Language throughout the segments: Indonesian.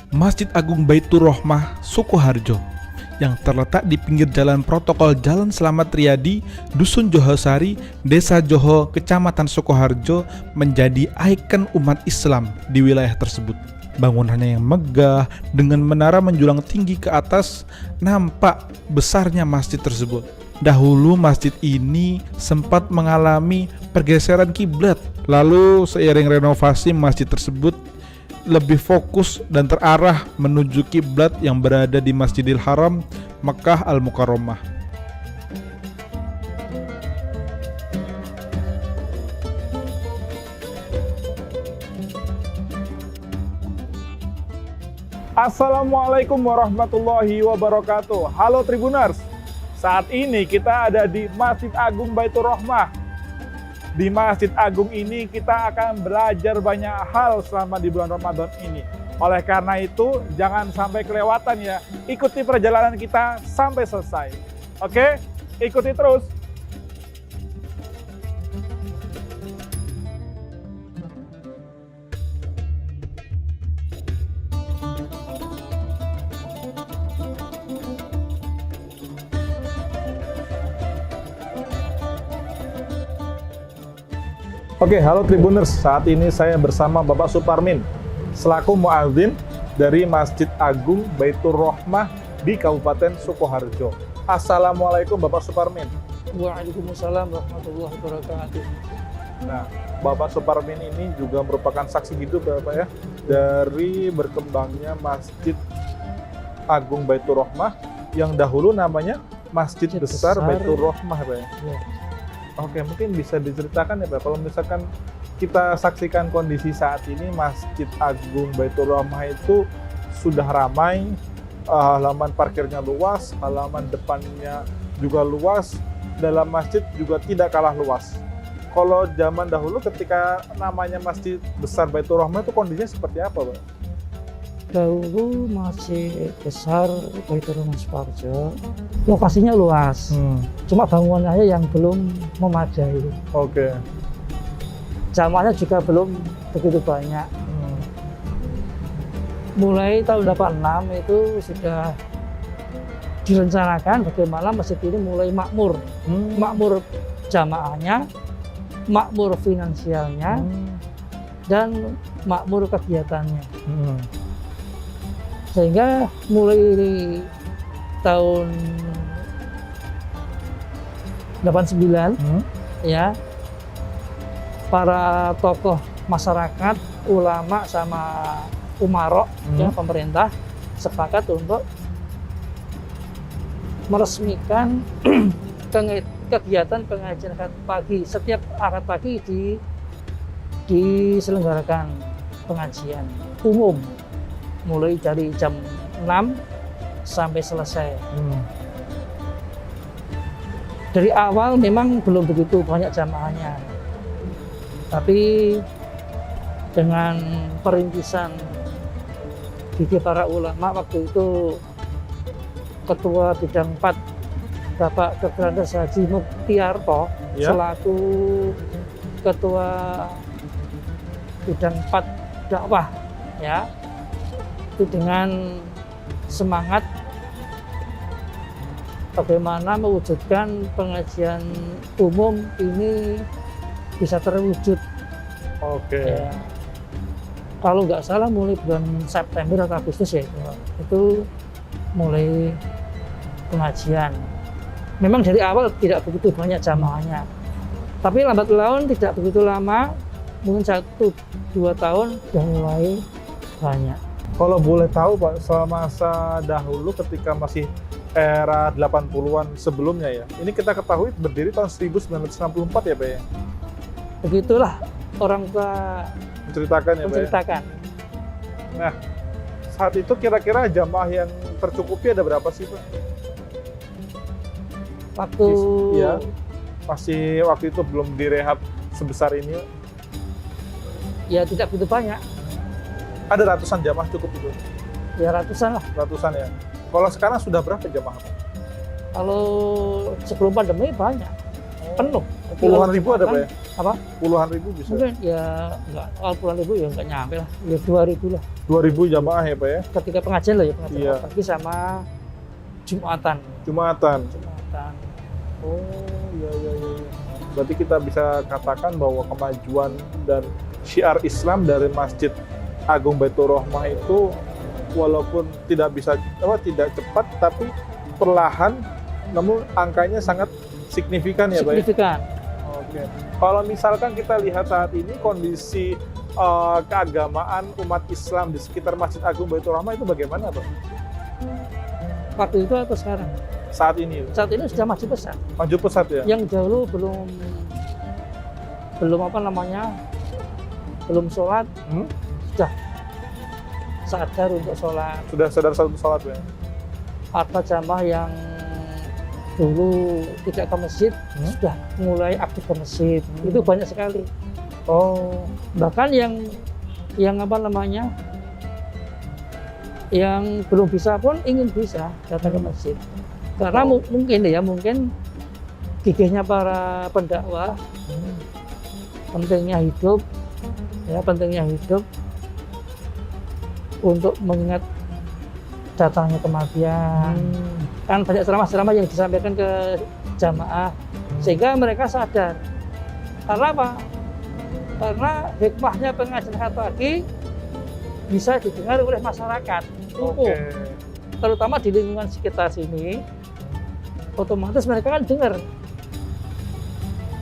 Masjid Agung Baitur Rohmah Sukoharjo yang terletak di pinggir jalan protokol Jalan Selamat Riyadi, Dusun Johosari, Desa Joho, Kecamatan Sukoharjo menjadi ikon umat Islam di wilayah tersebut. Bangunannya yang megah dengan menara menjulang tinggi ke atas, nampak besarnya masjid tersebut. Dahulu masjid ini sempat mengalami pergeseran kiblat. Lalu seiring renovasi masjid tersebut lebih fokus dan terarah menuju kiblat yang berada di Masjidil Haram, Mekah Al-Mukarramah. Assalamualaikum warahmatullahi wabarakatuh. Halo Tribuners, saat ini kita ada di Masjid Agung Baitur Rohmah. Di Masjid Agung ini kita akan belajar banyak hal selama di bulan Ramadan ini. Oleh karena itu, jangan sampai kelewatan ya. Ikuti perjalanan kita sampai selesai. Oke? Ikuti terus. Oke, halo Tribuners. Saat ini saya bersama Bapak Suparmin selaku muadzin dari Masjid Agung Baitur Rohmah di Kabupaten Sukoharjo. Assalamualaikum Bapak Suparmin. Waalaikumsalam warahmatullahi wabarakatuh. Nah, Bapak Suparmin ini juga merupakan saksi hidup ya Pak ya dari berkembangnya Masjid Agung Baitur Rohmah yang dahulu namanya Masjid Besar Baitur Rohmah Pak ya. Ya. Oke, mungkin bisa diceritakan ya Pak, kalau misalkan kita saksikan kondisi saat ini Masjid Agung Baitur Rohmah itu sudah ramai, halaman parkirnya luas, halaman depannya juga luas, dalam masjid juga tidak kalah luas. Kalau zaman dahulu ketika namanya Masjid Besar Baitur Rohmah itu kondisinya seperti apa Pak? Dahulu masih besar Baitur Rohmah Sukoharjo, lokasinya luas, cuma bangunannya yang belum memadai. Oke. Jamaahnya juga belum begitu banyak. Mulai tahun 86 itu sudah direncanakan bagaimana masjid ini mulai makmur, makmur jamaahnya, makmur finansialnya, dan makmur kegiatannya. Sehingga mulai tahun 89 ya, para tokoh masyarakat, ulama sama umarok ya, pemerintah sepakat untuk meresmikan kegiatan pengajian akad pagi. Setiap akad pagi diselenggarakan pengajian umum mulai dari jam 6 sampai selesai. Dari awal memang belum begitu banyak jamaahnya, tapi dengan perintisan gigi para ulama waktu itu, Ketua Bidang 4 Bapak Dr. Andes Haji Muktiarto selaku Ketua Bidang 4 dakwah ya, itu dengan semangat bagaimana mewujudkan pengajian umum ini bisa terwujud. Oke. Ya. Kalau nggak salah mulai bulan September atau Agustus ya, itu mulai pengajian. Memang dari awal tidak begitu banyak jamaahnya, tapi lambat laun tidak begitu lama, mungkin 1-2 tahun sudah mulai banyak. Kalau boleh tahu Pak, selama masa dahulu ketika masih era 80-an sebelumnya ya, ini kita ketahui berdiri tahun 1964 ya Pak ya? Begitulah orang tua Menceritakan ya Pak ya? menceritakan. Nah, saat itu kira-kira jamaah yang tercukupi ada berapa sih Pak? Waktu Ya, masih waktu itu belum direhab sebesar ini. ya tidak begitu banyak, Ada ratusan jamaah cukup itu? ya ratusan lah. Ratusan ya? Kalau sekarang sudah berapa jamaah Pak? Kalau sebelum pandemi banyak, penuh. Puluhan ribu ada Pak ya? Apa? Puluhan ribu bisa. Mungkin ya nggak puluhan ribu ya nggak nyampe lah, ya 2.000 lah. 2.000 jamaah ya Pak ya? Ketika pengajian loh ya, pengajian Iya. pagi sama Jumatan. Jumatan. Jumatan. Oh iya. Berarti kita bisa katakan bahwa kemajuan dan syiar Islam dari Masjid Agung Baitur Rahmah itu walaupun tidak cepat tapi perlahan, namun angkanya sangat signifikan ya Pak ya? Signifikan. Oke. Kalau misalkan kita lihat saat ini kondisi keagamaan umat Islam di sekitar Masjid Agung Baitur Rahmah itu bagaimana Pak? Waktu itu atau sekarang? Saat ini Saat ini sudah maju pesat. maju pesat ya? Yang dahulu belum apa namanya, belum sholat, sudah sadar untuk sholat. Sudah sadar satu sholat ya? Ada jamaah yang dulu tidak ke masjid, sudah mulai aktif ke masjid. Itu banyak sekali. Oh, Bahkan yang apa namanya, yang belum bisa pun ingin bisa datang ke masjid. Karena mungkin gigihnya para pendakwah, pentingnya hidup untuk mengingat datangnya kematian. Kan banyak ceramah-ceramah yang disampaikan ke jamaah, sehingga mereka sadar. Karena apa? Karena hikmahnya pengajian pagi bisa didengar oleh masyarakat umum, terutama di lingkungan sekitar sini. Otomatis mereka kan dengar.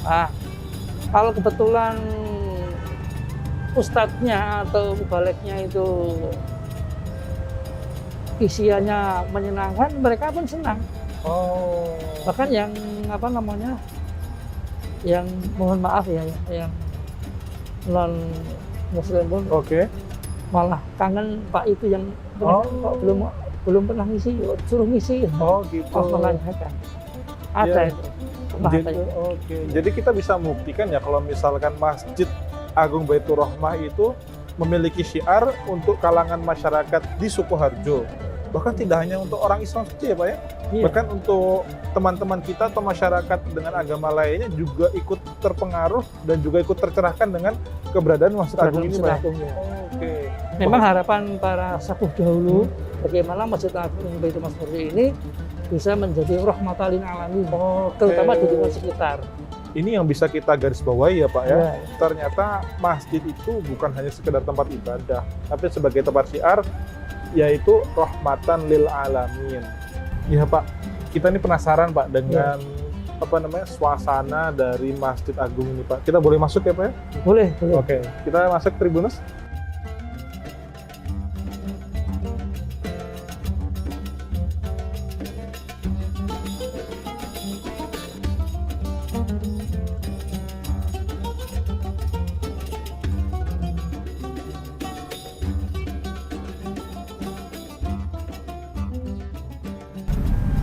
Nah, kalau kebetulan ustadznya atau mubaliknya itu isiannya menyenangkan, mereka pun senang. Oh. Bahkan yang apa namanya, yang mohon maaf ya, yang non muslim pun malah kangen Pak itu yang kok belum pernah ngisi, suruh ngisi. Oh gitu. Menanyakan. Ada itu. Jadi kita bisa membuktikan ya kalau misalkan Masjid Agung Baitur Rahmah itu memiliki syiar untuk kalangan masyarakat di Sukoharjo. Bahkan tidak hanya untuk orang Islam saja ya Pak ya? Iya. Bahkan untuk teman-teman kita atau masyarakat dengan agama lainnya juga ikut terpengaruh dan juga ikut tercerahkan dengan keberadaan Masjid Agung ini Pak ya? Oke. Memang harapan para sepuh dahulu bagaimana Masjid Agung Baitur Rahmah seperti ini bisa menjadi rahmatan lil alamin, terutama di lingkungan sekitar. Ini yang bisa kita garis bawahi ya Pak ya. Ya. Ternyata masjid itu bukan hanya sekedar tempat ibadah, tapi sebagai tempat syiar, yaitu rahmatan lil alamin. Ya Pak, kita ini penasaran Pak dengan suasana dari Masjid Agung ini Pak. Kita boleh masuk ya Pak ya? Boleh. Oke, kita masuk Tribunus.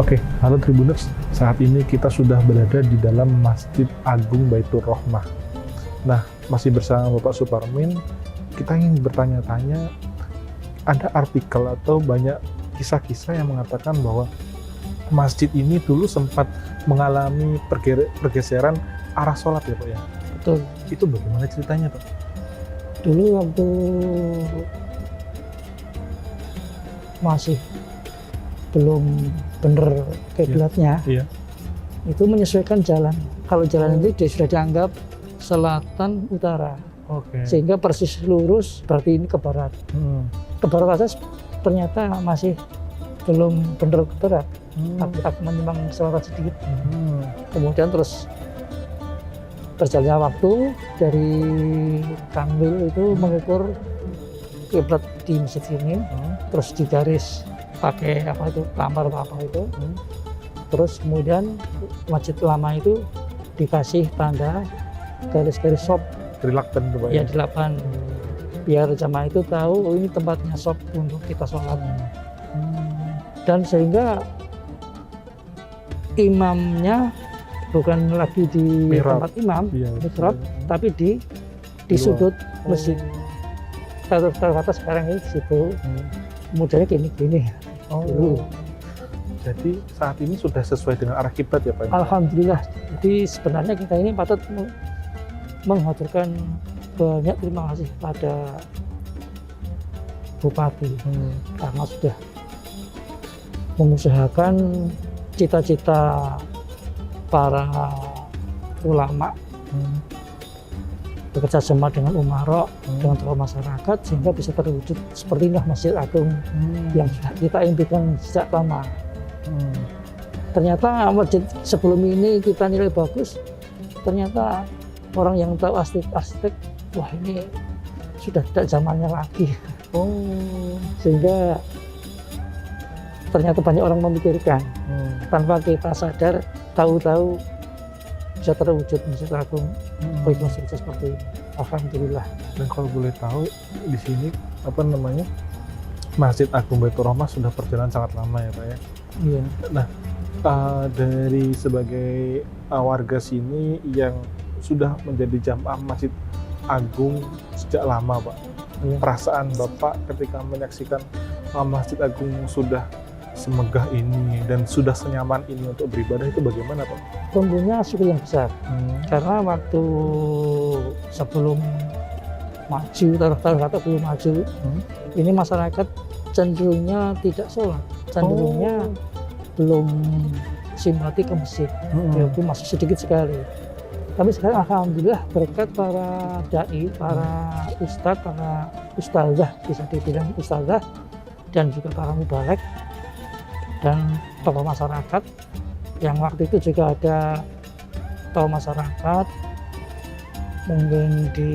Oke, halo Tribuners. Saat ini kita sudah berada di dalam Masjid Agung Baitur Rahmah. Nah, masih bersama Bapak Suparmin, kita ingin bertanya-tanya, ada artikel atau banyak kisah-kisah yang mengatakan bahwa masjid ini dulu sempat mengalami pergeseran arah sholat ya Pak ya? Betul. Itu bagaimana ceritanya Pak? Dulu waktu masih belum bener kiblatnya, itu menyesuaikan jalan. Kalau jalan itu dia sudah dianggap selatan utara, sehingga persis lurus berarti ini ke barat. Ke barat aja ternyata masih belum bener ke barat, agak menyimpang selatan sedikit. Kemudian terus berjalannya waktu dari Kang Wil itu mengukur kiblat di masjid ini, terus digaris pakai lambar apa itu, terus kemudian masjid lama itu dikasih tanda garis-garis shop Dilakban tuh Pak ya, dilakban biar jamaah itu tahu ini tempatnya shop untuk kita sholat. Dan sehingga imamnya bukan lagi di tempat imam mihrab, tapi di sudut masjid. Terkata sekarang ini di situ. Kemudian gini. Jadi saat ini sudah sesuai dengan arah kiblat ya Pak? Alhamdulillah. Jadi sebenarnya kita ini patut menghaturkan banyak terima kasih pada Bupati karena sudah mengusahakan cita-cita para ulama bekerja sama dengan umaro, dengan tokoh masyarakat sehingga bisa terwujud seperti inilah Masjid Agung yang sudah kita impikan sejak lama. Ternyata masjid sebelum ini kita nilai bagus, ternyata orang yang tahu arsitek, wah ini sudah tidak zamannya lagi. Sehingga ternyata banyak orang memikirkan tanpa kita sadar, tahu-tahu bisa terwujud Masjid Agung rekonstruksi seperti ini. Alhamdulillah. Dan kalau boleh tahu di sini apa namanya Masjid Agung Baitur Rahmah sudah berjalan sangat lama ya Pak ya. Iya. Nah dari sebagai warga sini yang sudah menjadi jamaah Masjid Agung sejak lama Pak, perasaan Bapak ketika menyaksikan Masjid Agung sudah semegah ini dan sudah senyaman ini untuk beribadah itu bagaimana Pak? Tentunya syukur yang besar karena waktu sebelum maju, taruh kata belum maju, ini masyarakat cenderungnya tidak sholat, cenderungnya belum simpati ke masjid, yaitu masih sedikit sekali. Tapi sekarang alhamdulillah berkat para dai, para ustadz, para ustazah, bisa dibilang ustazah, dan juga para mubalek dan tokoh masyarakat yang waktu itu juga ada tokoh masyarakat mungkin di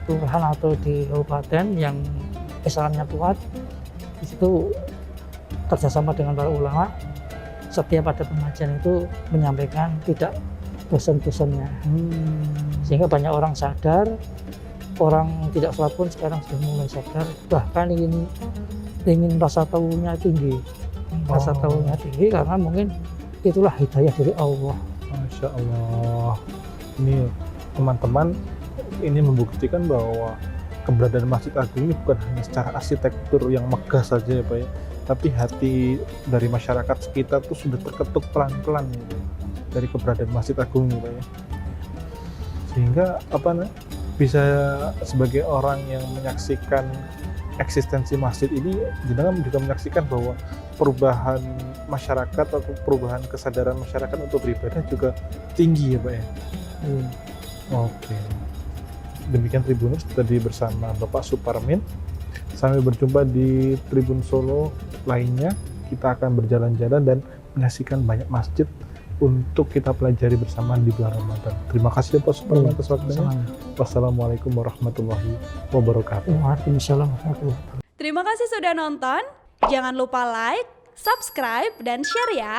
kelurahan atau di kabupaten yang Islamnya kuat, di situ kerjasama dengan para ulama setiap ada pengajian itu menyampaikan tidak bosan-bosannya, sehingga banyak orang sadar, orang tidak sholat pun sekarang sudah mulai sadar, bahkan ingin rasa tahunya tinggi, rasa tahunya tinggi karena mungkin itulah hidayah dari Allah. Masya Allah, ini teman-teman ini membuktikan bahwa keberadaan Masjid Agung ini bukan hanya secara arsitektur yang megah saja ya Pak ya, tapi hati dari masyarakat sekitar tuh sudah terketuk pelan-pelan gitu, dari keberadaan Masjid Agung gitu ya. Sehingga bisa sebagai orang yang menyaksikan eksistensi masjid ini, jenengan juga menyaksikan bahwa perubahan masyarakat atau perubahan kesadaran masyarakat untuk beribadah juga tinggi ya Pak ya. Oke. Demikian Tribuners tadi bersama Bapak Suparmin. Sampai berjumpa di Tribun Solo lainnya. Kita akan berjalan-jalan dan menyaksikan banyak masjid untuk kita pelajari bersama di bulan Ramadan. Terima kasih Pak Suparmin atas waktunya. Wassalamualaikum warahmatullahi wabarakatuh. Waalaikumsalam warahmatullahi wabarakatuh. Terima kasih sudah nonton. Jangan lupa like, subscribe, dan share ya.